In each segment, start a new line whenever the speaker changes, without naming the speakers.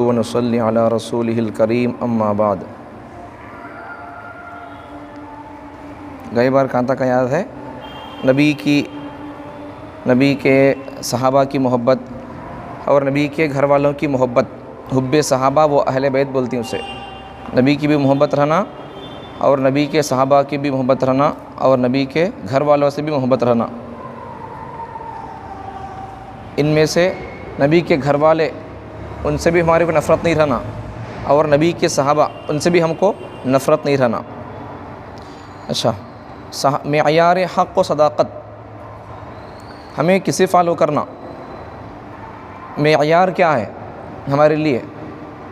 ونصلی علی رسولہ الکریم اما بعد۔ گئی بار کہاں تک یاد ہے؟ نبی کے صحابہ کی محبت اور نبی کے گھر والوں کی محبت، حب صحابہ وہ اہل بیت بولتی ہیں اسے۔ نبی کی بھی محبت رہنا اور نبی کے صحابہ کی بھی محبت رہنا اور نبی کے گھر والوں سے بھی محبت رہنا۔ ان میں سے نبی کے گھر والے، ان سے بھی ہمارے کو نفرت نہیں رہنا، اور نبی کے صحابہ ان سے بھی ہم کو نفرت نہیں رہنا۔ اچھا، معیار حق و صداقت ہمیں کسے فالو کرنا، معیار کیا ہے ہمارے لیے؟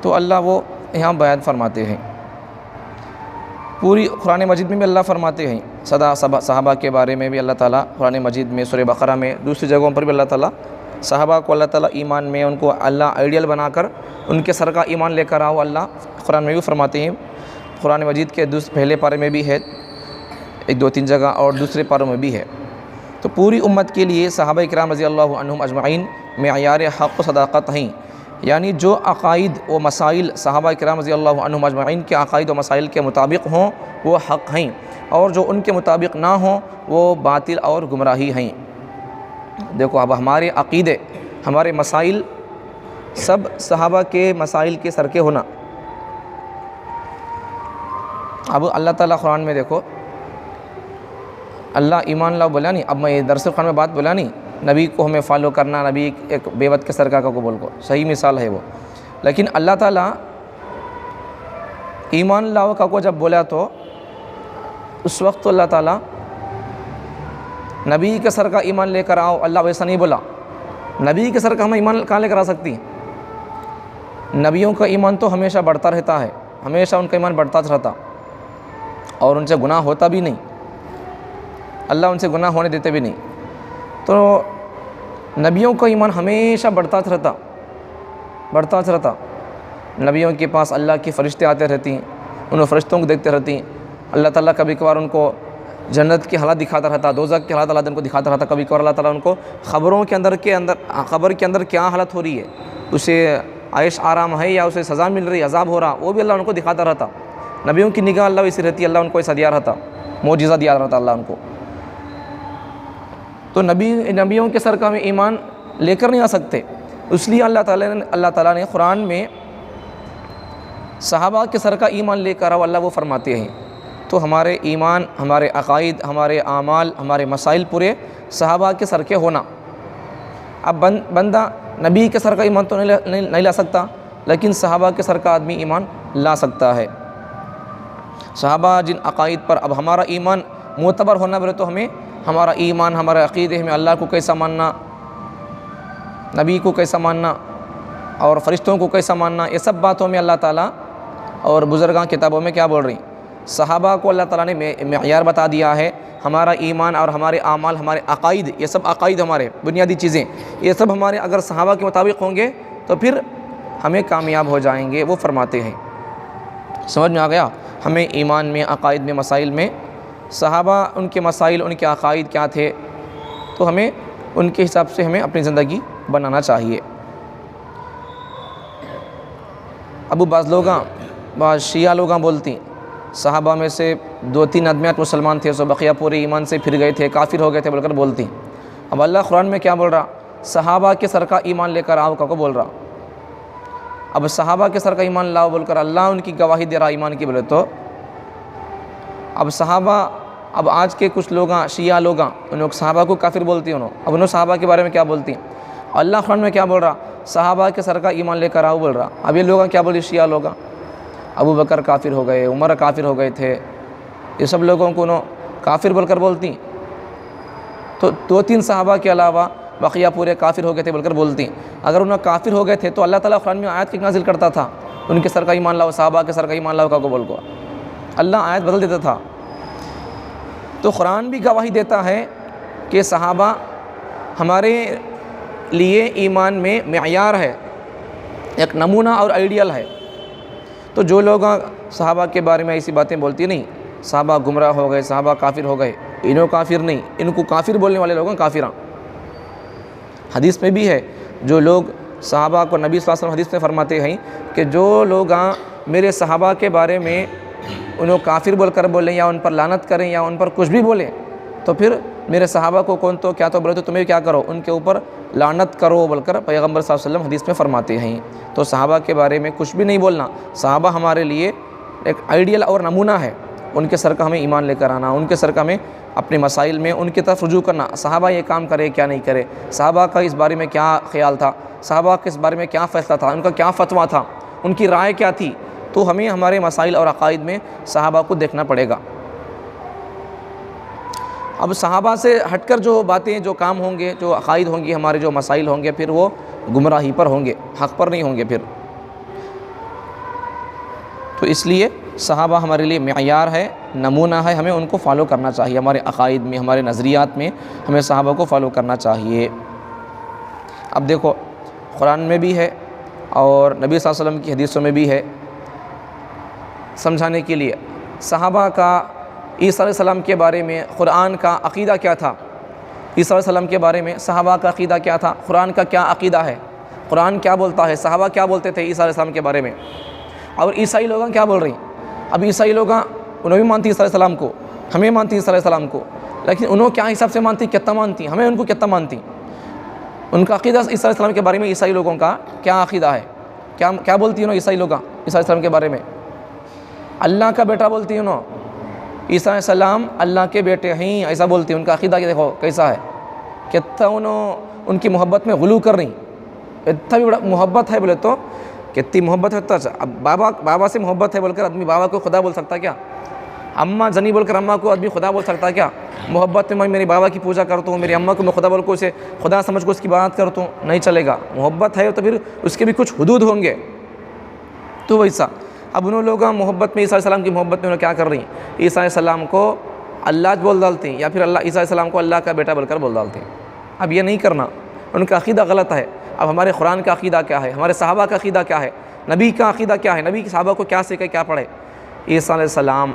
تو اللہ وہ یہاں بیان فرماتے ہیں، پوری قرآن مجید میں بھی اللہ فرماتے ہیں، صحابہ کے بارے میں بھی اللہ تعالیٰ قرآن مجید میں، سورہ بقرہ میں، دوسری جگہوں پر بھی اللہ تعالیٰ صحابہ کو اللہ تعالیٰ ایمان میں ان کو اللہ آئیڈیل بنا کر ان کے سر کا ایمان لے کر آؤ، اللہ قرآن میں بھی فرماتے ہیں۔ قرآن مجید کے پہلے پارے میں بھی ہے، ایک دو تین جگہ، اور دوسرے پاروں میں بھی ہے۔ تو پوری امت کے لیے صحابہ کرام رضی اللہ عنہم اجمعین معیار حق و صداقت ہیں، یعنی جو عقائد و مسائل صحابہ کرام رضی اللہ عنہم اجمعین کے عقائد و مسائل کے مطابق ہوں وہ حق ہیں، اور جو ان کے مطابق نہ ہوں وہ باطل اور گمراہی ہیں۔ دیکھو اب ہمارے عقیدے، ہمارے مسائل سب صحابہ کے مسائل کے سر کے ہونا۔ اب اللہ تعالیٰ قرآن میں دیکھو، اللہ ایمان لاؤ بولا نہیں، اب میں درس قرآن میں بات بولا نہیں، نبی کو ہمیں فالو کرنا، نبی ایک بیوت کے سرکار کا قبول کو، صحیح مثال ہے وہ۔ لیکن اللہ تعالیٰ ایمان لاؤ کا کو جب بولا تو اس وقت تو اللہ تعالیٰ نبی کے سر کا ایمان لے کر آؤ، اللہ ویسا نہیں بولا۔ نبی کے سر کا ہم ایمان کہاں لے کر آ سکتی ہیں؟ نبیوں کا ایمان تو ہمیشہ بڑھتا رہتا ہے، ہمیشہ ان کا ایمان بڑھتا رہتا، اور ان سے گناہ ہوتا بھی نہیں، اللہ ان سے گناہ ہونے دیتے بھی نہیں۔ تو نبیوں کا ایمان ہمیشہ بڑھتا رہتا۔ نبیوں کے پاس اللہ کے فرشتے آتے رہتی ہیں، ان فرشتوں کو دیکھتے رہتی ہیں، اللہ تعالیٰ کبھی کبھار ان کو جنت کی حالت دکھاتا رہتا، دوزخ کی حالت اللہ ان کو دکھاتا رہتا، کبھی کبھار اللہ تعالیٰ ان کو خبر کے اندر کیا حالت ہو رہی ہے، اسے عیش آرام ہے یا اسے سزا مل رہی ہے، عذاب ہو رہا، وہ بھی اللہ ان کو دکھاتا رہتا۔ نبیوں کی نگاہ اللہ ویسی رہتی، اللہ ان کو ایسا دیا رہتا، معجزہ دیا رہتا اللہ ان کو۔ تو نبیوں کے سر کا ہم ایمان لے کر نہیں آ سکتے، اس لیے اللہ تعالیٰ نے قرآن میں صحابہ کے سر کا ایمان لے کر آؤ، اللہ وہ فرماتے ہیں۔ تو ہمارے ایمان، ہمارے عقائد، ہمارے اعمال، ہمارے مسائل پورے صحابہ کے سر کے ہونا۔ اب بندہ نبی کے سر کا ایمان تو نہیں لا سکتا، لیکن صحابہ کے سر کا آدمی ایمان لا سکتا ہے۔ صحابہ جن عقائد پر اب ہمارا ایمان معتبر ہونا بولے تو ہمیں ہمارا ایمان، ہمارے عقیدے، ہمیں اللہ کو کیسا ماننا، نبی کو کیسا ماننا، اور فرشتوں کو کیسا ماننا، یہ سب باتوں میں اللہ تعالیٰ اور بزرگاں کتابوں میں کیا بول رہی ہیں؟ صحابہ کو اللہ تعالیٰ نے معیار بتا دیا ہے، ہمارا ایمان اور ہمارے اعمال، ہمارے عقائد، یہ سب عقائد ہمارے بنیادی چیزیں، یہ سب ہمارے اگر صحابہ کے مطابق ہوں گے تو پھر ہمیں کامیاب ہو جائیں گے، وہ فرماتے ہیں۔ سمجھ میں آ گیا؟ ہمیں ایمان میں، عقائد میں، مسائل میں صحابہ ان کے مسائل، ان کے عقائد کیا تھے، تو ہمیں ان کے حساب سے ہمیں اپنی زندگی بنانا چاہیے۔ ابو بعض شیعہ لوگاں بولتی صحابہ میں سے 2-3 آدمیات مسلمان تھے، سو بقیہ پورے ایمان سے پھر گئے تھے، کافر ہو گئے تھے بول کر بولتی۔ اب اللہ قرآن میں کیا بول رہا؟ صحابہ کے سر کا ایمان لے کر آؤ کا کو بول رہا۔ اب صحابہ کے سر کا ایمان لاؤ بول کر اللہ ان کی گواہی دے رہا ایمان کی بولے تو اب صحابہ، اب آج کے کچھ لوگاں، شیعہ لوگاں، ان لوگ صحابہ کو کافر بولتی ہیں، اب انہوں صحابہ کے بارے میں کیا بولتی ہیں؟ اللہ قرآن میں کیا بول رہا؟ صحابہ کے سر کا ایمان لے کر آؤ بول رہا۔ اب یہ لوگاں کیا بولی؟ شیعہ لوگاں ابو بکر کافر ہو گئے، عمر کافر ہو گئے تھے، یہ سب لوگوں کو انہوں کافر بول کر بولتی ہیں۔ تو 2-3 صحابہ کے علاوہ بقیہ پورے کافر ہو گئے تھے بول کر بولتی ہیں۔ اگر انہوں کافر ہو گئے تھے تو اللہ تعالیٰ قرآن میں آیت کی نازل کرتا تھا، ان کے سر کا ایمان لاؤ، صحابہ کے سر کا ایمان لاؤ کا کو بول کو اللہ آیت بدل دیتا تھا۔ تو قرآن بھی گواہی دیتا ہے کہ صحابہ ہمارے لیے ایمان میں معیار ہے، ایک نمونہ اور آئیڈیل ہے۔ تو جو لوگ صحابہ کے بارے میں ایسی باتیں بولتی نہیں، صحابہ گمراہ ہو گئے، صحابہ کافر ہو گئے، انہوں کافر نہیں، ان کو کافر بولنے والے لوگ کافراں۔ حدیث میں بھی ہے جو لوگ صحابہ کو نبی صلی اللہ علیہ وسلم حدیث میں فرماتے ہیں کہ جو لوگ میرے صحابہ کے بارے میں انہوں کافر بول کر بولیں یا ان پر لعنت کریں یا ان پر کچھ بھی بولیں تو پھر میرے صحابہ کو کون تو کیا تو بولے تو تمہیں کیا کرو، ان کے اوپر لعنت کرو بول کر پیغمبر صلی اللہ علیہ وسلم حدیث میں فرماتے ہیں۔ تو صحابہ کے بارے میں کچھ بھی نہیں بولنا، صحابہ ہمارے لیے ایک آئیڈیل اور نمونہ ہے، ان کے سر کا ہمیں ایمان لے کر آنا، ان کے سر کا ہمیں اپنے مسائل میں ان کی طرف رجوع کرنا، صحابہ یہ کام کرے کیا نہیں کرے، صحابہ کا اس بارے میں کیا خیال تھا، صحابہ کے اس بارے میں کیا فیصلہ تھا، ان کا کیا فتویٰ تھا، ان کی رائے کیا تھی، تو ہمیں ہمارے مسائل اور عقائد میں صحابہ کو دیکھنا پڑے گا۔ اب صحابہ سے ہٹ کر جو باتیں جو کام ہوں گے، جو عقائد ہوں گی، ہمارے جو مسائل ہوں گے، پھر وہ گمراہی پر ہوں گے، حق پر نہیں ہوں گے پھر۔ تو اس لیے صحابہ ہمارے لیے معیار ہے، نمونہ ہے، ہمیں ان کو فالو کرنا چاہیے، ہمارے عقائد میں، ہمارے نظریات میں ہمیں صحابہ کو فالو کرنا چاہیے۔ اب دیکھو قرآن میں بھی ہے اور نبی صلی اللہ علیہ وسلم کی حدیثوں میں بھی ہے، سمجھانے کے لیے صحابہ کا عیسیٰ علیہ السلام کے بارے میں قرآن کا عقیدہ کیا تھا، عیسیٰ علیہ السلام کے بارے میں صحابہ کا عقیدہ کیا تھا، قرآن کا کیا عقیدہ ہے، قرآن کیا بولتا ہے، صحابہ کیا بولتے تھے عیسیٰ علیہ السلام کے بارے میں، اور عیسائی لوگاں کیا بول رہی ہیں۔ اب عیسائی لوگاں انہوں بھی مانتی عیسیٰ علیہ السلام کو، ہمیں مانتی عیسیٰ علیہ السلام کو، لیکن انہوں کیا حساب سے مانتی، کتنا مانتی، ہمیں ان کو کتنا مانتی، ان کا عقیدہ عیسیٰ علیہ السلام کے بارے میں عیسائی لوگوں کا کیا عقیدہ ہے، کیا بولتی انہوں عیسائی لوگاں عیسیٰ علیہ السلام کے بارے میں، اللہ کا بیٹا بولتی انہوں، عیسیٰ علیہ السلام اللہ کے بیٹے ہیں ایسا بولتی ہیں، ان کا عقیدہ کہ دیکھو کیسا ہے، کتنا انہوں ان کی محبت میں غلو کر رہی، اتنا بھی بڑا محبت ہے بولے تو کتنی محبت ہے، اب بابا سے محبت ہے بول کر آدمی بابا کو خدا بول سکتا کیا، اماں جنی بول کر اماں کو آدمی خدا بول سکتا کیا، محبت میں میں میری بابا کی پوجا کرتا ہوں، میری اماں کو میں خدا بول کو اسے خدا سمجھ کو اس کی بات کرتا ہوں، نہیں چلے گا، محبت ہے تو پھر اس کے بھی کچھ حدود ہوں گے۔ تو ویسا اب انہوں لوگ محبت میں عیسیٰ علیہ السلام کی محبت میں انہوں کیا کر رہی ہیں، عیسیٰ علیہ السلام کو اللہ بول ڈالتے ہیں یا پھر عیسیٰ علیہ السلام کو اللہ کا بیٹا بول کر بول ڈالتے ہیں۔ اب یہ نہیں کرنا، ان کا عقیدہ غلط ہے۔ اب ہمارے قرآن کا عقیدہ کیا ہے، ہمارے صحابہ کا عقیدہ کیا ہے، نبی کا عقیدہ کیا ہے، نبی کے صحابہ کو کیا سیکھے کیا پڑھے۔ عیسیٰ علیہ السلام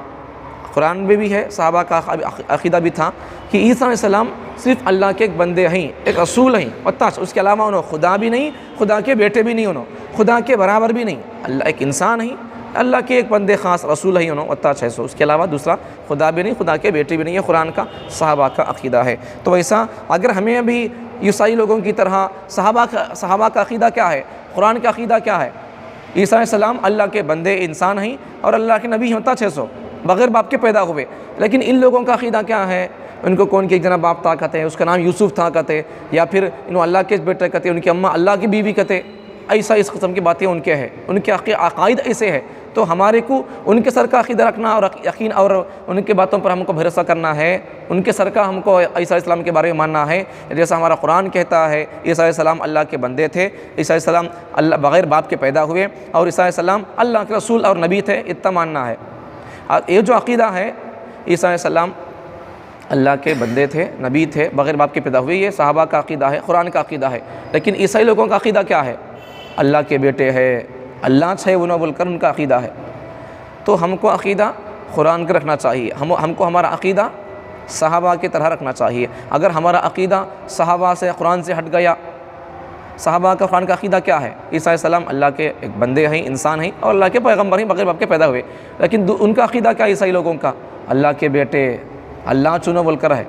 قرآن میں بھی ہے، صحابہ کا عقیدہ بھی تھا کہ عیسیٰ علیہ السلام صرف اللہ کے ایک بندے ہیں، ایک رسول ہیں، اور اس کے علاوہ انہوں خدا بھی نہیں، خدا کے بیٹے بھی نہیں، انہوں خدا کے برابر بھی نہیں، اللہ ایک انسان ہیں، اللہ کے ایک بندے خاص رسول ہیں انہوں 600، اس کے علاوہ دوسرا خدا بھی نہیں، خدا کے بیٹے بھی نہیں، یہ قرآن کا صحابہ کا عقیدہ ہے۔ تو ویسا اگر ہمیں ابھی عیسائی لوگوں کی طرح صحابہ کا عقیدہ کیا ہے، قرآن کا عقیدہ کیا ہے، عیسیٰ علیہ السلام اللہ کے بندے انسان ہیں اور اللہ کے نبی ہوتا 600 بغیر باپ کے پیدا ہوئے، لیکن ان لوگوں کا عقیدہ کیا ہے، ان کو کون کی ایک جنا باپ تھا کہتے ہیں، اس کا نام یوسف تھا کہتے، یا پھر انہوں اللہ کے بیٹے کہتے، ان کی اماں اللہ کی بیوی کہتے، ایسا اس قسم کی باتیں ان کے ہیں، ان کے عقائد ایسے ہے۔ تو ہمارے کو ان کے سر کا عقیدہ رکھنا اور یقین اور ان کے باتوں پر ہم کو بھروسہ کرنا ہے، ان کے سر کا ہم کو عیسیٰ علیہ السلام کے بارے میں ماننا ہے، جیسا ہمارا قرآن کہتا ہے عیسیٰ علیہ السلام اللہ کے بندے تھے، عیسیٰ علیہ السلام اللہ بغیر باپ کے پیدا ہوئے، اور عیسیٰ علیہ السلام اللہ کے رسول اور نبی تھے، اتنا ماننا ہے۔ یہ جو عقیدہ ہے عیسیٰ علیہ السلام اللہ کے بندے تھے، نبی تھے، بغیر باپ کے پیدا ہوئے، یہ صحابہ کا عقیدہ ہے، قرآن کا عقیدہ ہے۔ لیکن عیسائی لوگوں کا عقیدہ کیا ہے، اللہ کے بیٹے ہے، اللہ ہے انہوں بول کر ان کا عقیدہ ہے۔ تو ہم کو عقیدہ قرآن کا رکھنا چاہیے، ہم کو ہمارا عقیدہ صحابہ کی طرح رکھنا چاہیے۔ اگر ہمارا عقیدہ صحابہ سے قرآن سے ہٹ گیا، صحابہ کا قرآن کا عقیدہ کیا ہے، عیسیٰ علیہ السلام اللہ کے ایک بندے ہیں، انسان ہیں اور اللہ کے پیغمبر ہیں، بغیر باپ کے پیدا ہوئے، لیکن ان کا عقیدہ کیا عیسائی لوگوں کا، اللہ کے بیٹے، اللہ چنو بول کر ہے۔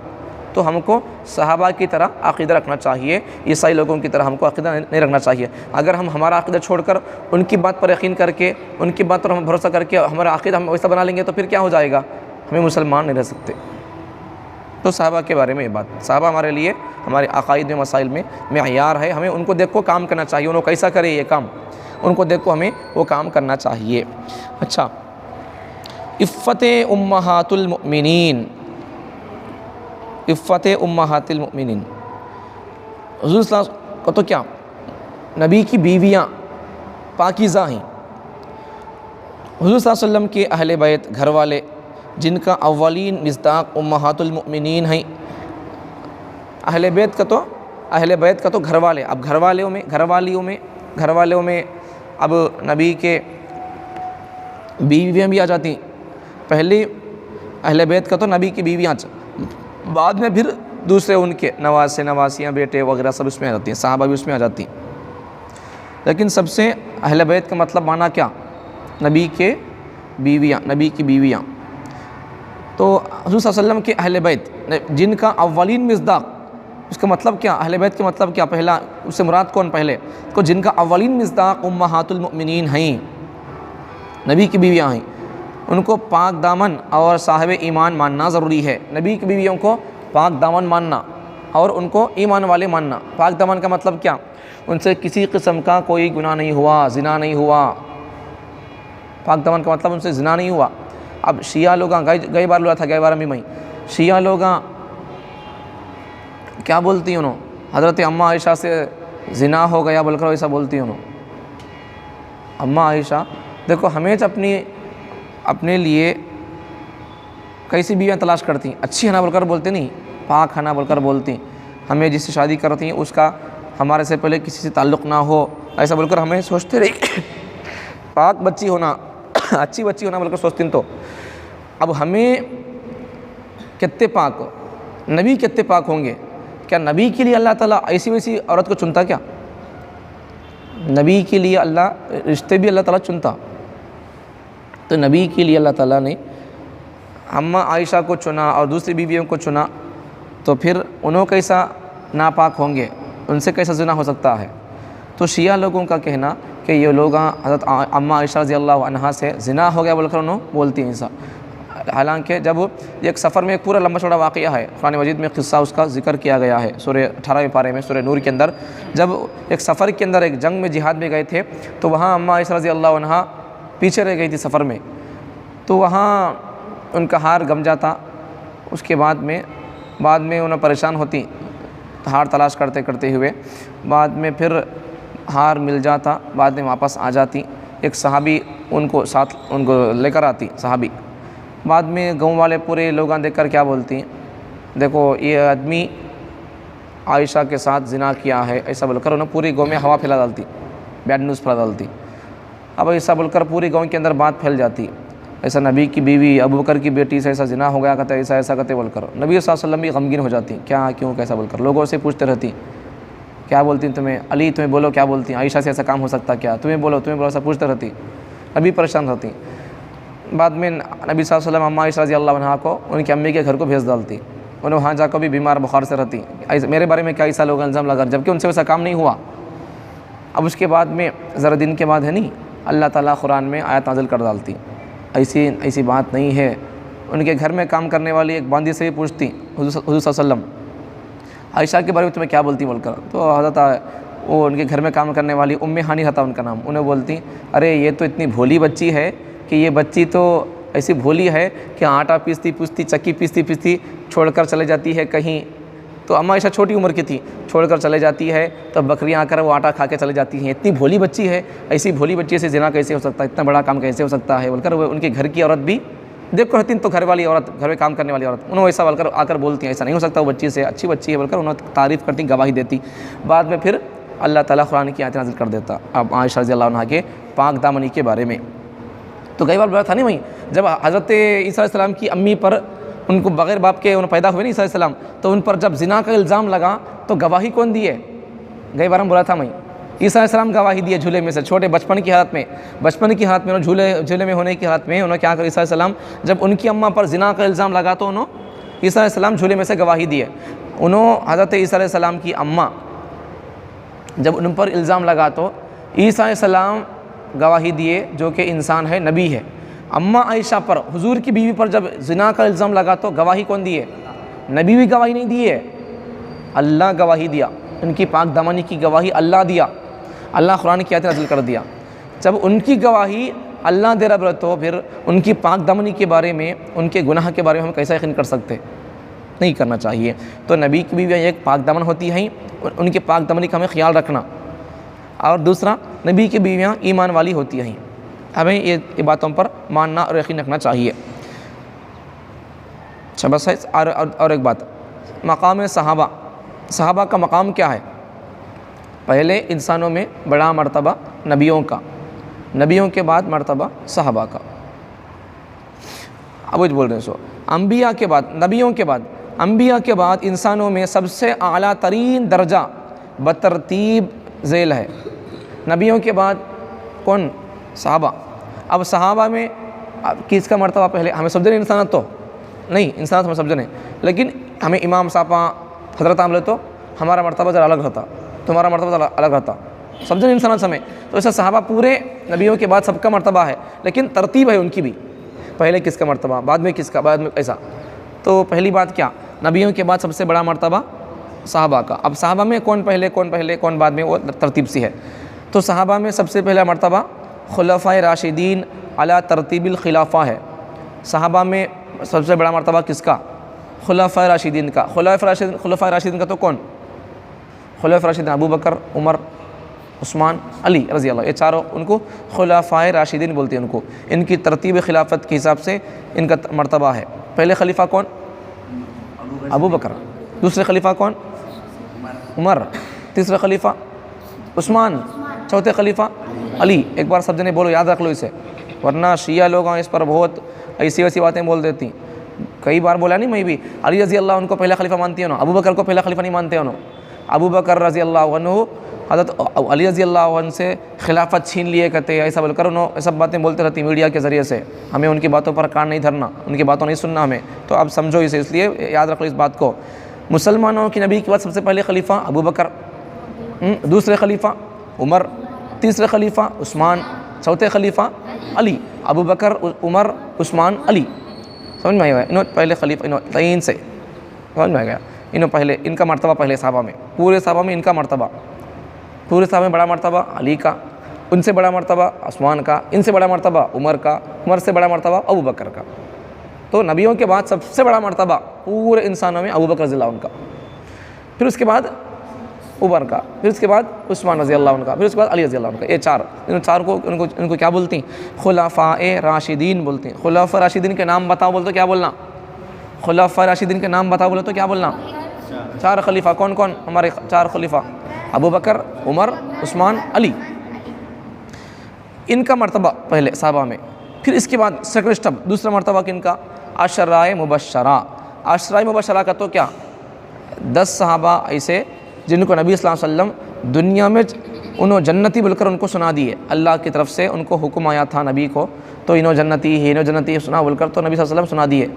تو ہم کو صحابہ کی طرح عقیدہ رکھنا چاہیے، عیسائی لوگوں کی طرح ہم کو عقیدہ نہیں رکھنا چاہیے۔ اگر ہم ہمارا عقیدہ چھوڑ کر ان کی بات پر یقین کر کے، ان کی بات پر ہم بھروسہ کر کے ہمارا عقیدہ ہم ویسا بنا لیں گے تو پھر کیا ہو جائے گا، ہمیں مسلمان نہیں رہ سکتے۔ تو صحابہ کے بارے میں یہ بات، صحابہ ہمارے لیے ہمارے عقائد میں مسائل میں معیار ہے، ہمیں ان کو دیکھ کو کام کرنا چاہیے، انہوں کیسا کرے یہ کام، ان کو دیکھ کو ہمیں وہ کام کرنا چاہیے۔ اچھا، عفت امہات المؤمنین، عفت امہات المؤمنین، حضور صلی اللہ علیہ وسلم کو تو کیا نبی کی بیویاں پاکیزہ ہیں، حضور صلی اللہ علیہ وسلم کے اہل بیت گھر والے جن کا اولین مصداق امہات المؤمنین ہیں، اہل بیت کا تو گھر والے، اب گھر والیوں میں اب نبی کے بیویاں بھی آ جاتی ہیں، پہلے اہل بیت کا تو نبی کی بیویاں، بعد میں پھر دوسرے ان کے نواسے نواسیاں بیٹے وغیرہ سب اس میں آ جاتی ہیں، صحابہ بھی اس میں آ جاتی ہیں۔ لیکن سب سے اہل بیت کا مطلب معنی کیا؟ نبی کے بیویاں، نبی کی بیویاں۔ تو حضور صلی اللہ علیہ وسلم کے اہل بیت جن کا اولین مصداق، اس کا مطلب کیا؟ اہل بیت کا مطلب کیا؟ پہلا اس سے مراد کون؟ پہلے کو جن کا اولین مصداق امہات المؤمنین ہیں، نبی کی بیویاں ہیں، ان کو پاک دامن اور صاحب ایمان ماننا ضروری ہے۔ نبی کی بیویوں کو پاک دامن ماننا اور ان کو ایمان والے ماننا۔ پاک دامن کا مطلب کیا؟ ان سے کسی قسم کا کوئی گناہ نہیں ہوا، زنا نہیں ہوا۔ پاک دامن کا مطلب ان سے زنا نہیں ہوا۔ اب شیعہ لوگاں گئی بار لیا تھا، گئی بار میں شیعہ لوگاں کیا بولتی انہوں؟ حضرت اماں عائشہ سے زنا ہو گیا بول کر ایسا بولتی انہوں۔ اماں عائشہ دیکھو ہمیشہ اپنے لیے کیسی بیویاں تلاش کرتی ہیں، اچھی ہنا بول کر بولتے نہیں، پاک ہنا بول کر بولتی، ہمیں جس سے شادی کرتی ہیں اس کا ہمارے سے پہلے کسی سے تعلق نہ ہو، ایسا بول کر ہمیں سوچتے رہی پاک بچی ہونا، اچھی بچی ہونا بول کر سوچتی ہیں۔ تو اب ہمیں کتنے پاک، نبی کتنے پاک ہوں گے؟ کیا نبی کے لیے اللہ تعالیٰ ایسی ویسی عورت کو چنتا کیا؟ نبی کے لیے اللہ رشتے بھی اللہ تعالیٰ چنتا، تو نبی کے لیے اللہ تعالیٰ نے اماں عائشہ کو چنا اور دوسری بیویوں کو چنا، تو پھر انہوں کیسا ناپاک ہوں گے؟ ان سے کیسا زنا ہو سکتا ہے؟ تو شیعہ لوگوں کا کہنا کہ یہ لوگ حضرت اماں عائشہ رضی اللہ عنہا سے زنا ہو گیا بول کر انہوں بولتی ہیں ایسا۔ حالانکہ جب ایک سفر میں ایک پورا لمبا چوڑا واقعہ ہے، قرآن مجید میں قصہ اس کا ذکر کیا گیا ہے سورہ 18ویں پارے میں، سورہ نور کے اندر، جب ایک سفر کے اندر ایک جنگ میں جہاد میں گئے تھے تو وہاں اماں عائشہ رضی اللہ عنہا پیچھے رہ گئی تھی سفر میں، تو وہاں ان کا ہار گم جاتا، اس کے بعد میں انہیں پریشان ہوتی، ہار تلاش کرتے کرتے ہوئے بعد میں پھر ہار مل جاتا، بعد میں واپس آ جاتی، ایک صحابی ان کو لے کر آتی صحابی، بعد میں گاؤں والے پورے لوگاں دیکھ کر کیا بولتی، دیکھو یہ آدمی عائشہ کے ساتھ زنا کیا ہے ایسا بول کر انہیں پوری گاؤں میں ہوا پھیلا ڈالتی، بیڈ نیوز پھیلا ڈالتی۔ اب ایسا بول کر پوری گاؤں کے اندر بات پھیل جاتی، ایسا نبی کی بیوی ابو بکر کی بیٹی سے ایسا زنا ہو گیا کہتے ایسا کہتے بول کر، نبی صلی اللہ علیہ وسلم بھی غمگین ہو جاتی، کیا کیوں کیسا بول کر لوگوں سے پوچھتے رہتی، کیا بولتی تمہیں علی، تمہیں بولو کیا بولتی، عائشہ سے ایسا کام ہو سکتا کیا، تمہیں بولو ایسا پوچھتے رہتی، نبی پریشان ہوتی۔ بعد میں نبی صلی اللہ علیہ وسلم اماں عائشہ رضی اللہ عنہا کو ان کی امی کے گھر کو بھیج ڈالتی، انہیں وہاں جا کر بھی بیمار بخار سے رہتی، میرے بارے میں کیا ایسا لوگ الزام لگا، جبکہ ان سے ویسا کام نہیں ہوا۔ اب اس کے بعد میں ذرا دن کے بعد ہے نہیں، اللہ تعالیٰ قرآن میں آیت نازل کر ڈالتی، ایسی بات نہیں ہے۔ ان کے گھر میں کام کرنے والی ایک باندی سے بھی پوچھتی حضور صلی اللہ علیہ وسلم عائشہ کے بارے میں تمہیں کیا بولتی بول کر، تو حضرت وہ ان کے گھر میں کام کرنے والی ہانی تھا ان کا نام، انہیں بولتی ارے یہ تو اتنی بھولی بچی ہے کہ یہ بچی تو ایسی بھولی ہے کہ آٹا پیستی چکی پیستی چھوڑ کر چلے جاتی ہے کہیں، تو اماں عائشہ چھوٹی عمر کی تھی، چھوڑ کر چلے جاتی ہے تو بکریاں آ کر وہ آٹا کھا کے چلے جاتی ہیں، اتنی بھولی بچی ہے، ایسی بھولی بچی سے زنا کیسے ہو سکتا ہے، اتنا بڑا کام کیسے ہو سکتا ہے بول کر وہ ان کے گھر کی عورت بھی دیکھو رہتی، تو گھر والی عورت، گھر میں کام کرنے والی عورت انہوں ایسا بول کر آ کر بولتی ہیں ایسا نہیں ہو سکتا، وہ بچی سے اچھی بچی ہے بول کر انہوں تعریف کرتی، گواہی دیتی۔ بعد میں پھر اللہ تعالیٰ قرآن کی آیت نازل کر دیتا اب عائشہ رضی اللہ عنہا کے پاک دامنی کے بارے میں۔ تو کئی بار بڑا تھا نہیں وہیں، جب حضرت عیسیٰ علیہ السلام کی امی پر ان کو بغیر باپ کے انہوں پیدا ہوئے نہیں عیسیٰ علیہ السلام، تو ان پر جب زنا کا الزام لگا تو گواہی کون دی ہے؟ گئی بار ہم بولا تھا وہیں عیسیٰ علیہ السلام گواہی دیے جھولے میں سے، چھوٹے بچپن کی حالت میں انہوں جھولے میں ہونے کی حالت میں انہوں کیا کر عیسیٰ علیہ السلام جب ان کی اماں پر زنا کا الزام لگا تو انہوں عیسیٰ علیہ السلام جھولے میں سے گواہی دیے، انہوں حضرت عیسیٰ علیہ السلام کی اماں جب ان پر الزام لگا تو عیسیٰ علیہ السلام گواہی دیے جو کہ انسان ہے، نبی ہے۔ اماں عائشہ پر حضور کی بیوی پر جب زنا کا الزام لگا تو گواہی کون دی ہے؟ نبی بھی گواہی نہیں دی ہے، اللہ گواہی دیا، ان کی پاک دامنی کی گواہی اللہ دیا، اللہ قرآن کی آیت نازل کر دیا۔ جب ان کی گواہی اللہ دے رہا تو پھر ان کی پاک دامنی کے بارے میں، ان کے گناہ کے بارے میں ہم کیسا یقین کر سکتے؟ نہیں کرنا چاہیے۔ تو نبی کی بیویاں ایک پاک دامن ہوتی ہیں، ان کے پاک دامنی کا ہمیں خیال رکھنا، اور دوسرا نبی کی بیویاں ایمان والی ہوتی ہیں، ہمیں یہ باتوں پر ماننا اور یقین رکھنا چاہیے۔ اچھا بس اور ایک بات، مقام صحابہ کا مقام کیا ہے؟ پہلے انسانوں میں بڑا مرتبہ نبیوں کا، نبیوں کے بعد مرتبہ صحابہ کا۔ اب وہ بول رہے ہیں سو انبیاء کے بعد، نبیوں کے بعد، انبیاء کے بعد انسانوں میں سب سے اعلیٰ ترین درجہ بترتیب ذیل ہے، نبیوں کے بعد کون؟ صحابہ. اب صحابہ میں کس کا مرتبہ پہلے؟ ہمیں سمجھنے انسانت تو نہیں، انسانت ہمیں سمجھنے، لیکن ہمیں امام صاحب حضرت عاملے تو ہمارا مرتبہ ذرا الگ رہتا، تمہارا مرتبہ ذرا الگ رہتا، سمجھنے انسانت سمیں. تو ایسا صحابہ پورے نبیوں کے بعد سب کا مرتبہ ہے، لیکن ترتیب ہے ان کی بھی، پہلے کس کا مرتبہ، بعد میں کس کا، بعد میں ایسا. تو پہلی بات کیا، نبیوں کے بعد سب سے بڑا مرتبہ صحابہ کا. اب صحابہ میں کون پہلے کون بعد میں، وہ ترتیب سی ہے. تو صحابہ میں سب سے پہلا مرتبہ خلفائے راشدین علی ترتیب الخلافہ ہے. صحابہ میں سب سے بڑا مرتبہ کس کا؟ خلفائے راشدین کا. خلفائے راشدین کا تو کون؟ خلفائے راشدین ابو بکر، عمر، عثمان، علی رضی اللہ، یہ چاروں ان کو خلفائے راشدین بولتے ہیں. ان کو ان کی ترتیب خلافت کے حساب سے ان کا مرتبہ ہے. پہلے خلیفہ کون؟ ابو بکر. دوسرے خلیفہ کون؟ عمر. تیسرے خلیفہ عثمان. چوتھے خلیفہ علی. ایک بار سب جنے بولو، یاد رکھ لو اسے، ورنہ شیعہ لوگ اس پر بہت ایسی ویسی باتیں بول دیتی. کئی بار بولا نہیں میں بھی، علی رضی اللہ ان کو پہلا خلیفہ مانتی ہو نا، ابو بکر کو پہلا خلیفہ نہیں مانتے ہو نا. ابو بکر رضی اللہ عنہ حضرت علی رضی اللہ عنہ سے خلافت چھین لیے کہتے ہیں، ایسا بول کر انہوں یہ سب باتیں بولتے رہتی میڈیا کے ذریعے سے. ہمیں ان کی باتوں پر کان نہیں دھرنا، ان کی باتوں نہیں سننا ہمیں. تو اب سمجھو اسے، اس لیے یاد رکھو اس بات کو. مسلمانوں کی نبی کے بعد سب سے پہلے خلیفہ ابو بکر، دوسرے خلیفہ عمر، تیسرے خلیفہ عثمان، چوتھے خلیفہ علی. ابو بکر، عمر، عثمان، علی. سمجھ میں آ گیا؟ انہوں پہلے خلیفہ، انہوں تین سے سمجھ میں آ گیا. انہوں پہلے، ان کا مرتبہ پہلے صحابہ میں، پورے صحابہ میں ان کا مرتبہ، پورے صحابہ میں بڑا مرتبہ علی کا، ان سے بڑا مرتبہ عثمان کا، ان سے بڑا مرتبہ عمر کا، عمر سے بڑا مرتبہ ابو بکر کا. تو نبیوں کے بعد سب سے بڑا مرتبہ پورے انسانوں میں ابو بکر رضی اللہ عنہ کا، پھر اس کے بعد عمر کا، پھر اس کے بعد عثمان رضی اللہ عنہ کا، پھر اس کے بعد علی رضی اللہ عنہ کا. یہ چار، ان چار کو ان کو کیا بولتی ہیں؟ خلفائے راشدین بولتے ہیں. خلفائے راشدین کے نام بتاؤ بول تو کیا بولنا؟ خلفائے راشدین کے نام بتاؤ بولے تو کیا بولنا؟ چار خلیفہ. کون کون ہمارے چار خلیفہ؟ ابو بکر، عمر، عثمان، علی. ان کا مرتبہ پہلے صحابہ میں. پھر اس کے بعد سیکنڈ اسٹیپ، دوسرا مرتبہ کن کا؟ عشرائے مبشرہ. عشرائے مبشرہ کا تو کیا 10 صحابہ ایسے جن کو نبی صلی اللہ علیہ وسلم دنیا میں انہوں جنتی بول کر ان کو سنا دیے. اللہ کی طرف سے ان کو حکم آیا تھا نبی کو، تو انہوں جنتی ہے، انہوں جنتی ہے سنا بول کر تو نبی صلی اللہ علیہ وسلم سنا دیے.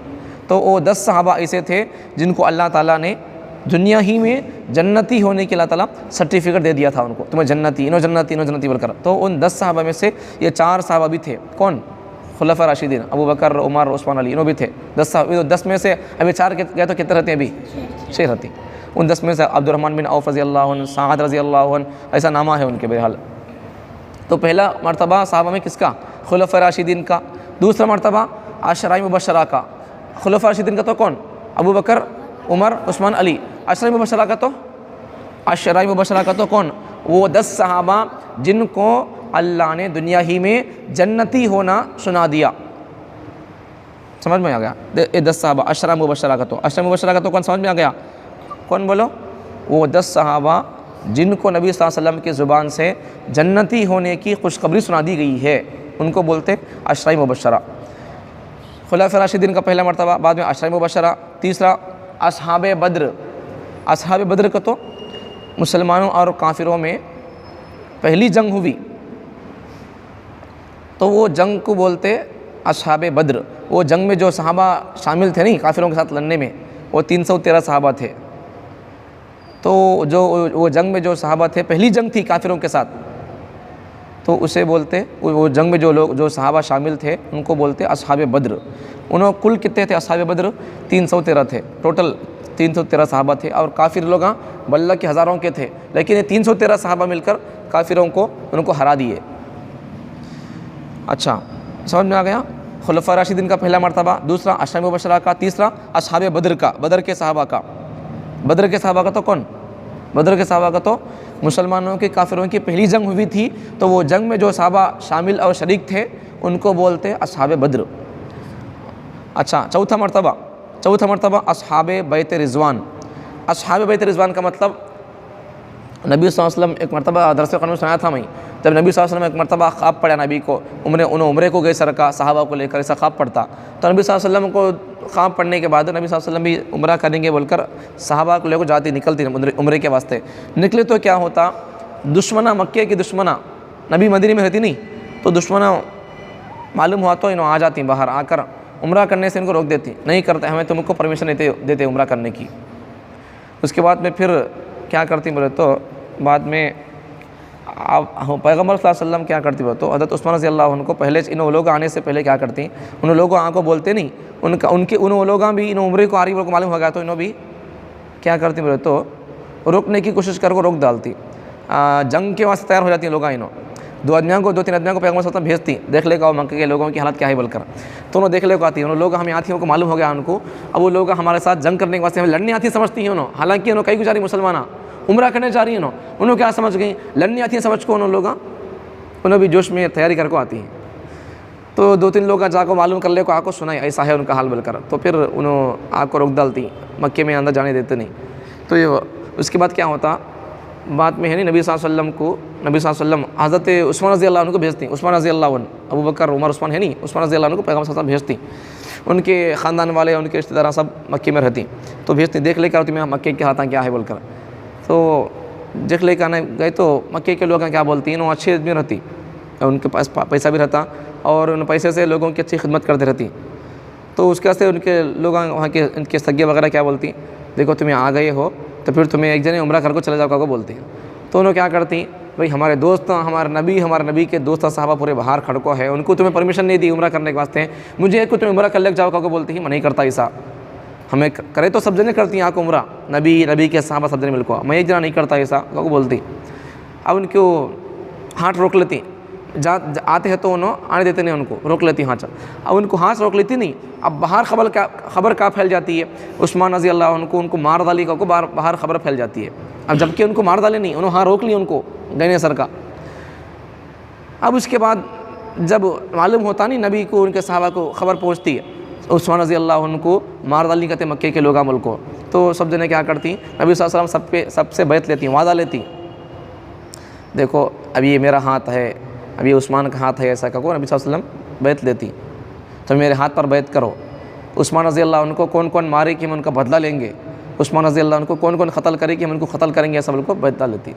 تو وہ 10 صحابہ ایسے تھے جن کو اللہ تعالیٰ نے دنیا ہی میں جنتی ہونے کے اللہ تعالیٰ سرٹیفکیٹ دے دیا تھا ان کو، تمہیں جنتی، انہوں جنتی بول کر. تو ان 10 صحابہ میں سے یہ 4 صحابہ بھی تھے. کون؟ خلفاء راشدین ابو بکر، عمر، عثمان، علی. انہوں بھی تھے 10 میں سے. ابھی 4 گئے تو کتنے رہتے ہیں؟ ابھی 6 رہتے ہیں. ان 10 میں سے عبد الرحمن بن عوف رضی اللہ عنہ، سعد رضی اللہ عنہ، ایسا نامہ ہے ان کے بہرحال. تو پہلا مرتبہ صحابہ میں کس کا؟ خلفاء راشدین کا. دوسرا مرتبہ عشرائے مبشرہ کا. خلفاء راشدین کا تو کون؟ ابو بکر، عمر، عثمان، علی. عشرائے مبشرہ کا تو کون؟ وہ 10 صحابہ جن کو اللہ نے دنیا ہی میں جنتی ہونا سنا دیا. سمجھ میں آ گیا؟ یہ 10 صحابہ عشرہ مبشرہ کا. تو عشرہ مبشرہ کا تو کون؟ سمجھ میں آ گیا؟ کون بولو؟ وہ 10 صحابہ جن کو نبی صلی اللہ علیہ وسلم کی زبان سے جنتی ہونے کی خوشخبری سنا دی گئی ہے، ان کو بولتے عشرہ مبشرہ. خلفاء راشدین کا پہلا مرتبہ، بعد میں عشرہ مبشرہ. تیسرا اصحاب بدر. اصحاب بدر کا تو مسلمانوں اور کافروں میں پہلی جنگ ہوئی، تو وہ جنگ کو بولتے اصحاب بدر. وہ جنگ میں جو صحابہ شامل تھے نہیں کافروں کے ساتھ لڑنے میں، وہ 313 صحابہ تھے. تو جو وہ جنگ میں جو صحابہ تھے، پہلی جنگ تھی کافروں کے ساتھ، تو اسے بولتے، وہ جنگ میں جو صحابہ شامل تھے ان کو بولتے اصحاب بدر. انہوں کل کتنے تھے اصحاب بدر؟ 313 تھے. ٹوٹل 313 صحابہ تھے، اور کافر لوگ بلّہ کے ہزاروں کے تھے، لیکن یہ 313 صحابہ مل کر کافروں کو ان کو ہرا دیے. اچھا سمجھ میں آ گیا؟ خلفاء راشدین کا پہلا مرتبہ، دوسرا عشرہ مبشرہ کا، تیسرا اصحاب بدر کا، بدر کے صحابہ کا. بدر کے صحابہ کا تو کون؟ بدر کے صحابہ کا تو مسلمانوں کے کافروں کی پہلی جنگ ہوئی تھی، تو وہ جنگ میں جو صحابہ شامل اور شریک تھے ان کو بولتے اصحاب بدر. اچھا چوتھا مرتبہ اصحاب بیت رضوان. اصحاب بیت رضوان کا مطلب، نبی صلی اللہ علیہ وسلم ایک مرتبہ درس قرآن میں سنایا تھا میں، جب نبی صلی اللہ علیہ وسلم ایک مرتبہ خواب پڑا نبی کو، انہوں عمرے کو گئے سرکا صحابہ کو لے کر، ایسا خواب پڑتا. تو نبی صلی اللہ علیہ وسلم کو خواب پڑنے کے بعد نبی صلی اللہ علیہ وسلم بھی عمرہ کریں گے بول کر صحابہ کو لے کر نکلتی عمرے کے واسطے. نکلے تو کیا ہوتا، دشمنہ مکے کی دشمنہ نبی مدینے میں رہتی نہیں تو دشمنوں معلوم ہوا تو انہوں آ جاتی باہر، آ کر عمرہ کرنے سے ان کو روک دیتی، نہیں کرتے ہمیں تم کو پرمیشن دیتے عمرہ کرنے کی۔ اس کے بعد میں پھر کیا کرتی بولے تو بعد میں پیغمبر صلی اللہ علیہ وسلم کیا کرتی بولے تو حضرت عثمان رضی اللہ عنہ کو پہلے انہوں لوگ آنے سے پہلے کیا کرتی، انہوں لوگوں آن کو بولتے نہیں، انہوں لوگاں بھی انہوں عمرے کو آ رہی کو معلوم ہو گیا تو انہوں بھی کیا کرتی بولے تو روکنے کی کوشش کر کو روک ڈالتی، جنگ کے واسطے تیار ہو جاتی ہیں لوگ، انہوں دو تین آدمیوں کو پیغمبر صلی اللہ علیہ وسلم بھیجتی، دیکھ لے گا مکہ کے لوگوں کی حالت کیا ہے بول کر، تو انہوں دیکھ لے کو آتی ہیں، انہوں لوگ ہمیں آتی ہیں، ان کو معلوم ہو گیا ان کو، اب وہ لوگ ہمارے ساتھ جنگ کرنے کے واسطے ہمیں لڑنے آتی سمجھتی ہیں انہوں، حالانکہ انہوں کئی گزاری مسلمانہ عمرہ کرنے جا رہی ہیں انہوں کیا سمجھ گئی، لڑنے آتی ہیں سمجھ کو انہوں بھی جوش میں تیاری کر کو آتی ہیں، تو دو تین لوگ جا کو معلوم کر لے کو آ کو سنائی ایسا ہے ان کا حال بول کر، تو پھر انہوں آ کو روک ڈالتی، مکے میں اندر جانے دیتے نہیں۔ تو یہ اس کے بعد کیا ہوتا، بعد میں ہے نہیں نبی صلی اللہ علیہ وسلم کو، نبی صلی اللہ علیہ وسلم حضرت عثمان رضی اللہ عنہ کو بھیجتی، عثمان رضی اللہ عنہ، ابو بکر عمر عثمان ہے نہیں، عثمان رضی اللہ عنہ کو پیغمبر صلی اللہ علیہ وسلم بھیجتی، ان کے خاندان والے ان کے رشتہ دار سب مکے میں رہتی، تو بھیجتی، دیکھ لے کر تمہیں مکے کے حالات کیا ہے بول کر، تو دیکھ لے کے آنے گئے تو مکے کے لوگ کیا بولتی ہیں، وہ اچھے آدمی رہتی، ان کے پاس پیسہ بھی رہتا اور ان پیسے سے لوگوں کی اچھی خدمت کرتے رہتی، تو اس کے واسطے ان کے لوگ وہاں کے ان کے سگے وغیرہ کیا بولتی، دیکھو تمہیں آ گئے ہو تو پھر تمہیں ایک جنے عمرہ کر کو چلے جاؤ کو بولتی ہیں، تو انہوں کیا کرتی، بھائی ہمارے دوست ہمارے نبی کے دوست صحابہ پورے باہر کھڑکو ہے، ان کو تمہیں پرمیشن نہیں دی عمرہ کرنے کے واسطے، مجھے کو تمہیں عمرہ کر لے جاؤ کو بولتی ہیں، میں نہیں کرتا ایسا، ہمیں کرے تو سب جنے کرتی ہیں آپ کو عمرہ، نبی کے صحابہ سب جنے مل کو، میں ایک جنا نہیں کرتا ایسا کو بولتی، اب ان کو ہاتھ روک لیتی، آتے ہیں تو انہوں آنے دیتے نہیں، ان کو روک لیتی ہاتھ، اب ان کو ہاتھ روک لیتی نہیں، اب باہر خبر کا پھیل جاتی ہے، عثمان رضی اللہ عنہ کو ان کو مار ڈالی کو باہر خبر پھیل جاتی ہے، اب جبکہ ان کو مار ڈالے نہیں، انہوں ہاں روک لی ان کو دہنے سر کا، اب اس کے بعد جب معلوم ہوتا نہیں نبی کو ان کے صحابہ کو خبر پہنچتی ہے، عثمان رضی اللہ عنہ کو مار ڈالنی کہتے مکے کے لوگاں ملک کو، تو سب جنے کیا کرتی، نبی صلی اللہ علیہ وسلم سب سے بیعت لیتی، وعدہ لیتی، دیکھو اب یہ میرا ہاتھ ہے، اب یہ عثمان کا ہاتھ ہے، ایسا کہو نبی صلی اللہ علیہ وسلم بیعت لیتی، تو میرے ہاتھ پر بیعت کرو، عثمان رضی اللہ عنہ کو کون مارے کہ ہم ان کا بدلہ لیں گے، عثمان رضی اللہ عنہ کو کون قتل کرے کہ ہم ان کو قتل کریں گے، ایسا بالکل بیعت لیتی،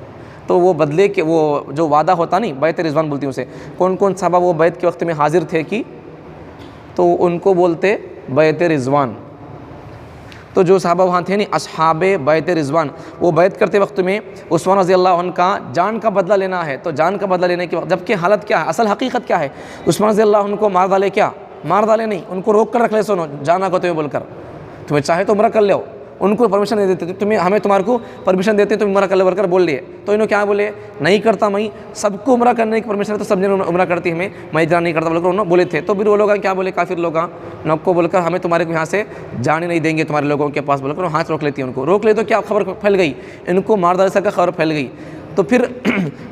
تو وہ بدلے کے وہ جو وعدہ ہوتا نہیں، بیعت رضوان بولتی اسے، کون صحابہ وہ بیعت کے وقت میں حاضر تھے کہ تو ان کو بولتے بیعت رضوان، تو جو صحابہ وہاں تھے نہیں اصحاب بیعت رضوان، وہ بیعت کرتے وقت میں عثمان رضی اللہ عنہ کا جان کا بدلہ لینا ہے، تو جان کا بدلہ لینے کے وقت جبکہ حالت کیا ہے، اصل حقیقت کیا ہے، عثمان رضی اللہ عنہ کو مار ڈالے، کیا مار ڈالے نہیں، ان کو روک کر رکھ لے، سنو جانا کو تمہیں بول کر، تمہیں چاہے تو عمرہ کر لو، ان کو پرمیشن نہیں دیتے، ہمیں تمہارے کو پرمیشن دیتے تم عمرہ کر لے بول کر بول لیے، تو انہوں کیا بولے، نہیں کرتا میں، سب کو عمرہ کرنے کی پرمیشن ہے تو سب نے عمرہ کرتی ہے، میں اتنا نہیں کرتا بول کر انہوں بولے تھے، تو پھر وہ لوگ کیا بولے، کافر لوگ نوک کو بول کر ہمیں تمہارے کو یہاں سے جانے نہیں دیں گے تمہارے لوگوں کے پاس بول کر ہاتھ روک لیتی ہیں، ان کو روک لے تو کیا خبر پھیل گئی، ان کو مار ڈالے کا خبر پھیل گئی، تو پھر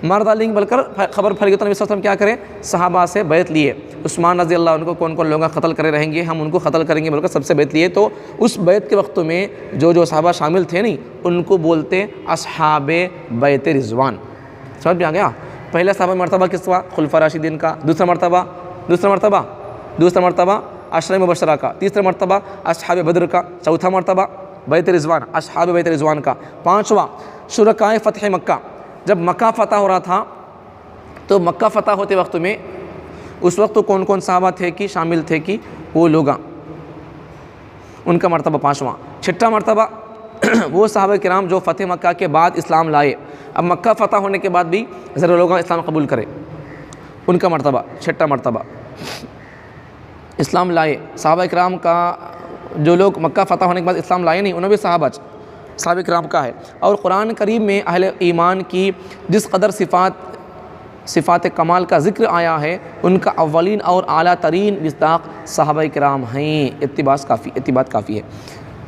مار ڈالیں گے بول کر خبر پھیل گئی، تو نبی صلی اللہ علیہ وسلم کیا کرے، صحابہ سے بیعت لیے، عثمان رضی اللہ عنہ کو کون لوگ قتل کرے رہیں گے، ہم ان کو قتل کریں گے بول کر سب سے بیعت لیے، تو اس بیعت کے وقت میں جو صحابہ شامل تھے نہیں ان کو بولتے اصحاب بیعت رضوان، سمجھ میں آ گیا، پہلا صحابہ مرتبہ کس ہوا، خلفاء راشدین کا، دوسرا مرتبہ عشرہ مبشرہ کا، تیسرا مرتبہ اصحاب بدر کا، چوتھا مرتبہ بیعت رضوان، اصحاب بیعت رضوان کا، پانچواں شرکائے فتح مکہ، جب مکہ فتح ہو رہا تھا تو مکہ فتح ہوتے وقت میں اس وقت تو کون صحابہ تھے کہ شامل تھے کہ وہ لوگ، ان کا مرتبہ پانچواں، چھٹا مرتبہ وہ صحابہ کرام جو فتح مکہ کے بعد اسلام لائے، اب مکہ فتح ہونے کے بعد بھی ذرا لوگ اسلام قبول کرے، ان کا مرتبہ چھٹا مرتبہ اسلام لائے، صحابہ کرام کا جو لوگ مکہ فتح ہونے کے بعد اسلام لائے نہیں انہوں بھی صحابہ کرام کا ہے، اور قرآن کریم میں اہل ایمان کی جس قدر صفات کمال کا ذکر آیا ہے ان کا اولین اور اعلیٰ ترین مصداق صحابہ کرام ہیں، اتباع کافی ہے،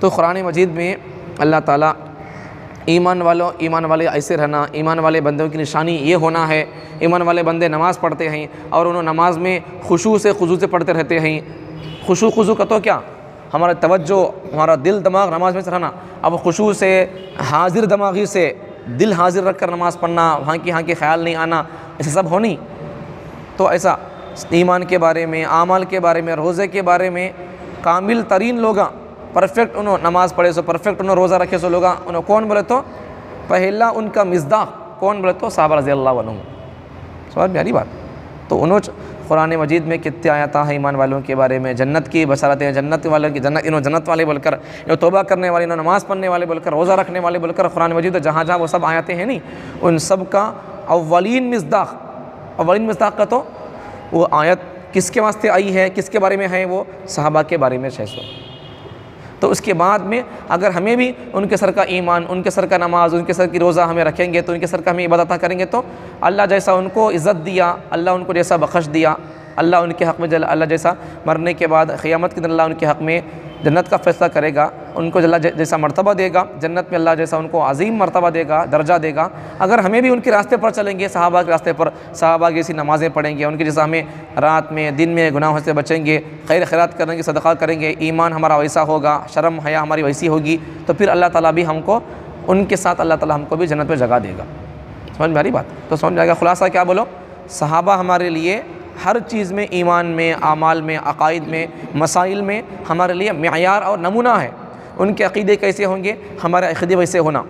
تو قرآن مجید میں اللہ تعالیٰ ایمان والے ایسے رہنا، ایمان والے بندوں کی نشانی یہ ہونا ہے، ایمان والے بندے نماز پڑھتے ہیں اور انہوں نماز میں خضوع سے پڑھتے رہتے ہیں، خضوع کا تو کیا، ہمارا توجہ ہمارا دل دماغ نماز میں سے رہنا، اب خضوع سے حاضر دماغی سے دل حاضر رکھ کر نماز پڑھنا، وہاں کی خیال نہیں آنا، ایسے سب ہونی، تو ایسا ایمان کے بارے میں، اعمال کے بارے میں، روزے کے بارے میں کامل ترین لوگاں پرفیکٹ انہوں نماز پڑھے سو پرفیکٹ انہوں روزہ رکھے سو لوگاں انہوں کون بولے تو پہلا ان کا مصداق کون بولے تو صحابہ رضی اللہ عنہ، سمجھ میں آ رہی بات؟ تو انہوں قرآن مجید میں کتنے آیات ہیں ایمان والوں کے بارے میں، جنت کی بشارتیں، جنت والوں کی جنت والے بول کر، جو توبہ کرنے والے، انہوں نماز پڑھنے والے بول کر، روزہ رکھنے والے بول کر قرآن مجید جہاں جہاں وہ سب آیاتیں ہیں نہیں، ان سب کا اولین مصداق کا تو وہ آیت کس کے واسطے آئی ہے، کس کے بارے میں ہے، وہ صحابہ کے بارے میں 600۔ تو اس کے بعد میں اگر ہمیں بھی ان کے سر کا ایمان، ان کے سر کا نماز، ان کے سر کی روزہ ہمیں رکھیں گے، تو ان کے سر کا ہمیں عبادت کریں گے، تو اللہ جیسا ان کو عزت دیا، اللہ ان کو جیسا بخش دیا، اللہ ان کے حق میں اللہ جیسا مرنے کے بعد قیامت کے دن اللہ ان کے حق میں جنت کا فیصلہ کرے گا، ان کو اللہ جیسا مرتبہ دے گا جنت میں، اللہ جیسا ان کو عظیم مرتبہ دے گا، درجہ دے گا۔ اگر ہمیں بھی ان کے راستے پر چلیں گے، صحابہ کے راستے پر، صحابہ جیسی نمازیں پڑھیں گے، ان کے جیسا ہمیں رات میں دن میں گناہوں سے بچیں گے، خیر خیرات کریں گے، صدقہ کریں گے، ایمان ہمارا ویسا ہوگا، شرم حیا ہماری ویسی ہوگی، تو پھر اللہ تعالیٰ بھی ہم کو ان کے ساتھ اللہ تعالیٰ ہم کو بھی جنت میں جگہ دے گا۔ سمجھ میں آ رہی بات؟ تو سمجھ جائے گا خلاصہ کیا بولو، صحابہ ہمارے لیے ہر چیز میں، ایمان میں، اعمال میں، عقائد میں، مسائل میں ہمارے لیے معیار اور نمونہ ہے۔ ان کے عقیدے کیسے ہوں گے، ہمارے عقیدے ویسے ہونا،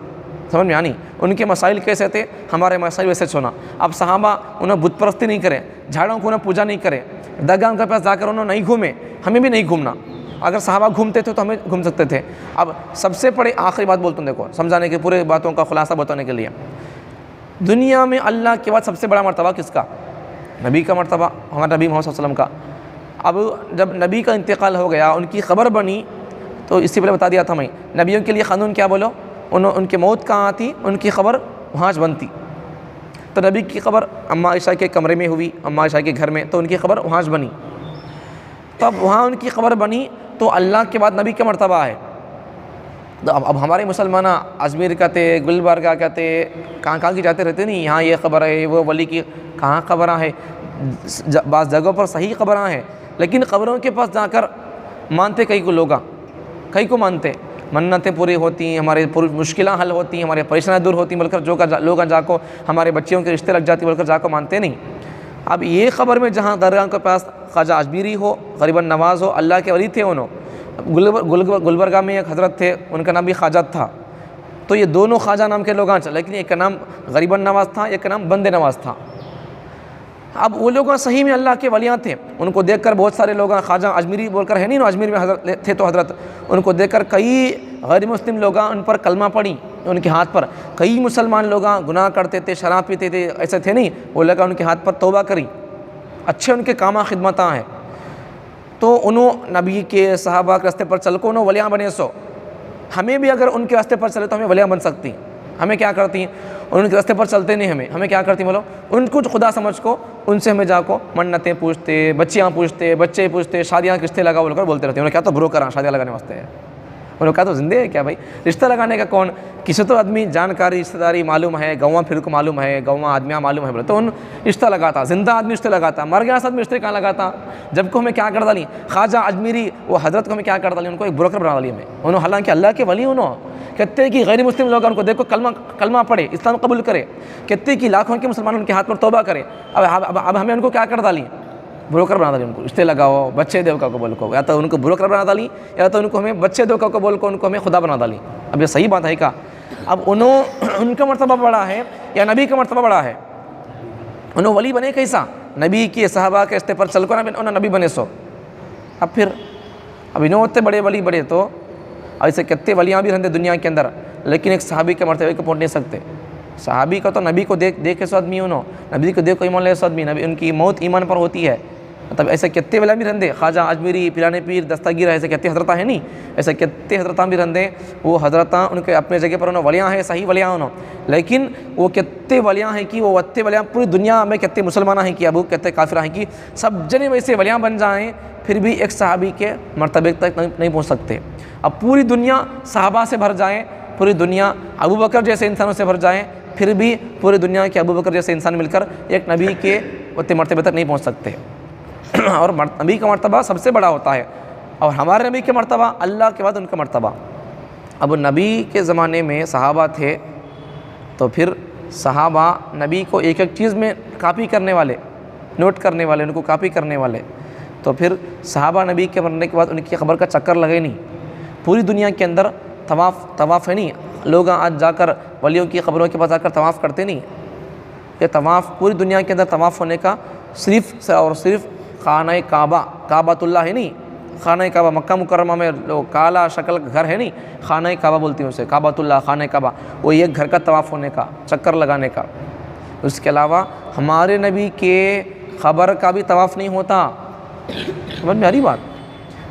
سمجھ میں آنی؟ ان کے مسائل کیسے تھے، ہمارے مسائل ویسے ہونا۔ اب صحابہ انہیں بت پرستی نہیں کرے، جھاڑوں کو انہیں پوجا نہیں کرے، درگاہ کے پاس جا کر انہوں نہیں گھومے، ہمیں بھی نہیں گھومنا۔ اگر صحابہ گھومتے تھے تو ہمیں گھوم سکتے تھے۔ اب سب سے بڑی آخری بات بولتا ہوں، دیکھو سمجھانے کے، پورے باتوں کا خلاصہ بتانے کے لیے، دنیا میں اللہ کے بعد سب سے بڑا مرتبہ کس کا؟ نبی کا مرتبہ، ہمارے نبی محمد صلی اللہ علیہ وسلم کا۔ اب جب نبی کا انتقال ہو گیا، ان کی خبر بنی، تو اس سے پہلے بتا دیا تھا میں، نبیوں کے لیے قانون کیا بولو، ان کی موت کہاں آتی، ان کی خبر وہاں بنتی۔ تو نبی کی خبر اماں عائشہ کے کمرے میں ہوئی، اماں عائشہ کے گھر میں، تو ان کی خبر وہاں بنی۔ تو اب وہاں ان کی خبر بنی تو اللہ کے بعد نبی کا مرتبہ ہے۔ تو اب ہمارے مسلمان اجمیر کہتے، گلبرگہ کہتے، کہاں کی جاتے رہتے نہیں، یہاں یہ خبر ہے، وہ ولی کی کہاں خبراں ہیں، بعض جگہوں پر صحیح خبراں ہیں، لیکن خبروں کے پاس جا کر مانتے کئی کو لوگاں، کئی کو مانتے، منتیں پوری ہوتی ہیں، ہمارے پوری مشکلیں حل ہوتی ہیں، ہمارے پریشانیاں دور ہوتی ہیں بول کر لوگ جا کو، ہمارے بچیوں کے رشتے لگ جاتی بول کر جا کو مانتے نہیں۔ اب یہ خبر میں جہاں درگاہ کے پاس خواجہ اجمیری ہو، غریب النواز ہو، اللہ کے ولی تھے انہوں، گلبرگہ میں ایک حضرت تھے، ان کا نام بھی خواجہ تھا، تو یہ دونوں خواجہ نام کے لوگاں چل، لیکن ایک کا نام غریب النواز تھا، ایک کا نام بند نواز تھا۔ اب وہ لوگ صحیح میں اللہ کے ولیاں تھے، ان کو دیکھ کر بہت سارے لوگ، خواجہ اجمیری بول کر ہے نہیں نا، اجمیر میں حضرت تھے تو حضرت، ان کو دیکھ کر کئی غیر مسلم لوگ ان پر کلمہ پڑھی، ان کے ہاتھ پر کئی مسلمان لوگ گناہ کرتے تھے، شراب پیتے تھے، ایسے تھے نہیں، وہ لگا ان کے ہاتھ پر توبہ کری، اچھے ان کے کامہ خدمتاں ہیں، تو انہوں نبی کے صحابہ کے راستے پر چل کو انہوں ولیاں بنے۔ سو ہمیں بھی اگر ان کے راستے پر چلے تو ہمیں ولیاں بن سکتی ہیں۔ ہمیں کیا کرتی ہیں، ان کے راستے پر چلتے نہیں، ہمیں کیا کرتی بولو، ان کو خدا سمجھ کو، ان سے ہمیں جا کو منتیں پوچھتے، بچیاں پوچھتے، بچے پوچھتے، شادیاں رشتے لگا بول کر بولتے رہتے ہیں۔ انہوں کیا تو بروکر ہیں شادیاں لگانے واسطے ہے، انہوں کیا تو زندے ہے کیا بھائی، رشتہ لگانے کا کون، کسی تو آدمی جانکاری رشتہ داری معلوم ہے، گواں پھر کو معلوم ہے، گواں آدمیاں معلوم ہے بولے تو ان رشتہ لگاتا، زندہ آدمی رشتے لگاتا، مر گیا آدمی رشتے کہاں لگاتا، جب کو ہمیں کیا کر ڈالی خواجہ اجمیری وہ حضرت کو ہمیں کیا کر ڈالی، ان کو ایک بروکر بنا ڈالی ہمیں، انہوں حالانکہ اللہ کے ولی انہوں کہتے ہیں کہ غیر مسلم لوگ ان کو دیکھو کلمہ پڑھے، اسلام قبول کرے، کہتے کہ لاکھوں کے مسلمان ان کے ہاتھ پر توبہ کرے، اب ہمیں ان کو کیا کر ڈالی، بروکر بنا ڈالی، ان کو رشتے لگاؤ، بچے دو کا کو بول کو، یا تو ان کو بروکر بنا ڈالی، یا تو ان کو ہمیں بچے دو کا کو بول کو ان کو ہمیں خدا بنا ڈالی۔ اب یہ صحیح بات ہے کیا؟ اب ان کا مرتبہ بڑا ہے یا نبی کا مرتبہ بڑا ہے؟ انہوں ولی بنے کیسا، نبی کے صحابہ کے راستے پر چل کر انہوں نبی بنے۔ سو اب پھر اب انہوں ہوتے بڑے ولی بڑے، تو ایسے کتنے ولیاں بھی رہتے دنیا کے اندر، لیکن ایک صحابی کے مرتبے کو پہنچ نہیں سکتے۔ صحابی کا تو نبی کو دیکھے سو آدمی، انہوں نبی کو دیکھ کو ایمان لے سو آدمی، نبی ان کی موت ایمان پر ہوتی ہے۔ مطلب ایسے کتنے ولیاں بھی رہتے، خواجہ اجمیری، پیرانے پیر، دستگیر، ایسے کتنے حضرتاں ہیں نہیں، ایسے کتنے حضرتاں بھی رہتے، وہ حضرتاں ان کے اپنے جگہ پر انہوں ولیاں ہیں، صحیح ولیاں انہوں، لیکن وہ کتنے ولیاں ہیں کہ وہ اتنے ولیاں پوری دنیا میں کتنے مسلمان ہیں کہ ابو کتنے کافر ہیں کہ سب جنے ویسے ولیاں بن جائیں، پھر بھی ایک صحابی کے مرتبے تک نہیں پہنچ سکتے۔ اب پوری دنیا صحابہ سے بھر جائیں، پوری دنیا ابو بکر جیسے انسانوں سے بھر جائیں، پھر بھی پوری دنیا کے ابو بکر جیسے انسان مل کر ایک نبی کے اتنے مرتبے تک نہیں پہنچ سکتے۔ اور نبی کا مرتبہ سب سے بڑا ہوتا ہے، اور ہمارے نبی کے مرتبہ اللہ کے بعد ان کا مرتبہ۔ اب نبی کے زمانے میں صحابہ تھے، تو پھر صحابہ نبی کو ایک ایک چیز میں کاپی کرنے والے، نوٹ کرنے والے، ان کو کاپی کرنے والے، تو پھر صحابہ نبی کے مرنے کے بعد ان کی خبر کا چکر لگے نہیں، پوری دنیا کے اندر طواف ہے نہیں، لوگ آج جا کر ولیوں کی قبروں کے پاس جا کر طواف کرتے نہیں، یہ طواف پوری دنیا کے اندر طواف ہونے کا صرف اور صرف خانہ کعبہ، کعبۃ اللہ ہے نہیں، خانہ کعبہ مکہ مکرمہ میں کالا شکل کا گھر ہے نہیں، خانہ کعبہ بولتی ہیں اسے، کعبۃ اللہ، خانہ کعبہ، وہ ایک گھر کا طواف ہونے کا، چکر لگانے کا۔ اس کے علاوہ ہمارے نبی کے قبر کا بھی طواف نہیں ہوتا، سمجھ میں آ رہی بات؟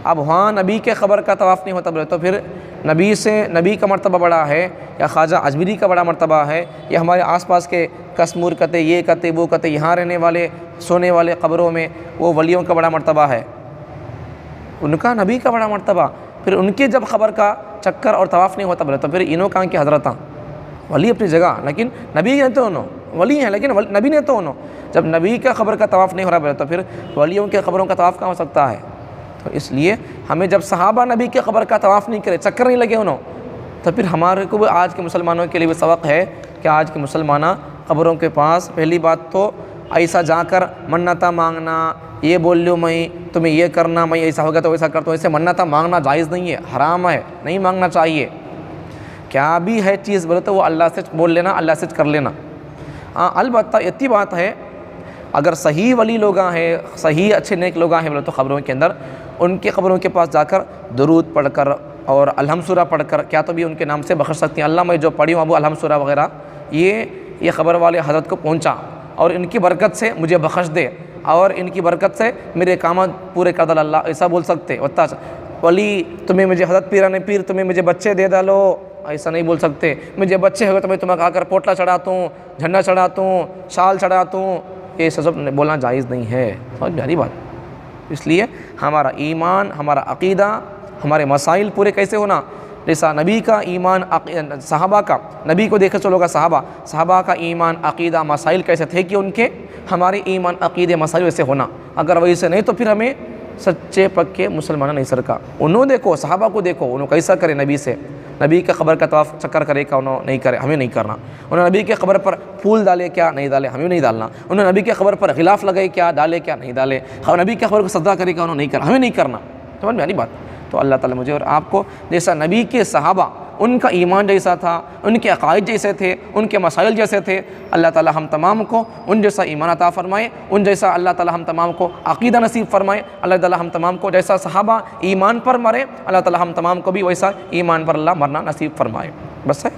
اب وہاں نبی کے قبر کا طواف نہیں ہوتا بولے تو پھر نبی کا مرتبہ بڑا ہے یا خواجہ اجمیری کا بڑا مرتبہ ہے یا ہمارے آس پاس کے کسمور کتے، یہ کتے، وہ کتے، یہاں رہنے والے سونے والے قبروں میں وہ ولیوں کا بڑا مرتبہ ہے، ان کا نبی کا بڑا مرتبہ، پھر ان کے جب قبر کا چکر اور طواف نہیں ہوتا بولے تو پھر انہوں کہاں کی حضرتاں، ولی اپنی جگہ لیکن نبی نہیں تو انہوں، ولی ہیں لیکن نبی نہیں تو انہوں، جب نبی کا قبر کا طواف نہیں ہو رہا بولے تو پھر ولیوں کے قبروں کا طواف کہاں ہو سکتا ہے؟ تو اس لیے ہمیں جب صحابہ نبی کے قبر کا طواف نہیں کرے، چکر نہیں لگے انہوں، تو پھر ہمارے کو بھی آج کے مسلمانوں کے لیے بھی سبق ہے کہ آج کے مسلمانہ قبروں کے پاس پہلی بات تو ایسا جا کر منتیں مانگنا، یہ بول لو میں تمہیں یہ کرنا، میں ایسا ہوگا تو ویسا کرتا ہوں، ایسے منتیں مانگنا جائز نہیں ہے، حرام ہے، نہیں مانگنا چاہیے۔ کیا بھی ہے چیز بولے تو وہ اللہ سے بول لینا، اللہ سے کر لینا۔ ہاں البتہ اتنی بات ہے اگر صحیح ولی لوگ ہیں، صحیح اچھے نیک لوگ ہیں بولے تو قبروں کے اندر ان کے قبروں کے پاس جا کر درود پڑھ کر اور الحمد سورہ پڑھ کر کیا تو بھی ان کے نام سے بخش سکتی ہیں، اللہ میں جو پڑھی ہوں ابو الحمد سورہ وغیرہ یہ قبر والے حضرت کو پہنچا اور ان کی برکت سے مجھے بخش دے اور ان کی برکت سے میرے کامات پورے کر دل اللہ، ایسا بول سکتے۔ ولی تمہیں مجھے حضرت پیرانے پیر تمہیں مجھے بچے دے ڈالو، ایسا نہیں بول سکتے، مجھے بچے ہوگا تو میں تمہیں آ کر پوٹلا چڑھاتا ہوں، جھنڈا چڑھاتا ہوں، شال چڑھاتا ہوں، یہ سب بولنا جائز نہیں ہے، سمجھ میں آ رہی بات؟ اس لیے ہمارا ایمان، ہمارا عقیدہ، ہمارے مسائل پورے کیسے ہونا، جیسا نبی کا ایمان صحابہ کا، نبی کو دیکھے چلو گا صحابہ کا ایمان عقیدہ مسائل کیسے تھے کہ ان کے ہمارے ایمان عقیدے مسائل ویسے ہونا، اگر ویسے نہیں تو پھر ہمیں سچے پکے مسلمان نہیں سرکا۔ انہوں دیکھو صحابہ کو دیکھو انہوں کیسا کرے، نبی سے نبی کے قبر کا طواف چکر کرے کیا انہوں نہیں کرے، ہمیں نہیں کرنا۔ انہوں نبی کے قبر پر پھول ڈالے کیا، نہیں ڈالے، ہمیں نہیں ڈالنا۔ انہوں نبی کے قبر پر غلاف لگائے کیا، ڈالے کیا، نہیں ڈالے۔ نبی کے قبر کو سجدہ کرے کیا، انہوں نہیں کرنا، ہمیں نہیں کرنا۔ سمجھ میں آ رہی بات؟ تو اللہ تعالیٰ مجھے اور آپ کو جیسا نبی کے صحابہ ان کا ایمان جیسا تھا، ان کے عقائد جیسے تھے، ان کے مسائل جیسے تھے، اللہ تعالیٰ ہم تمام کو ان جیسا ایمان عطا فرمائے، ان جیسا اللہ تعالیٰ ہم تمام کو عقیدہ نصیب فرمائے، اللہ تعالیٰ ہم تمام کو جیسا صحابہ ایمان پر مرے، اللہ تعالیٰ ہم تمام کو بھی ویسا ایمان پر اللہ مرنا نصیب فرمائے۔ بس ہے۔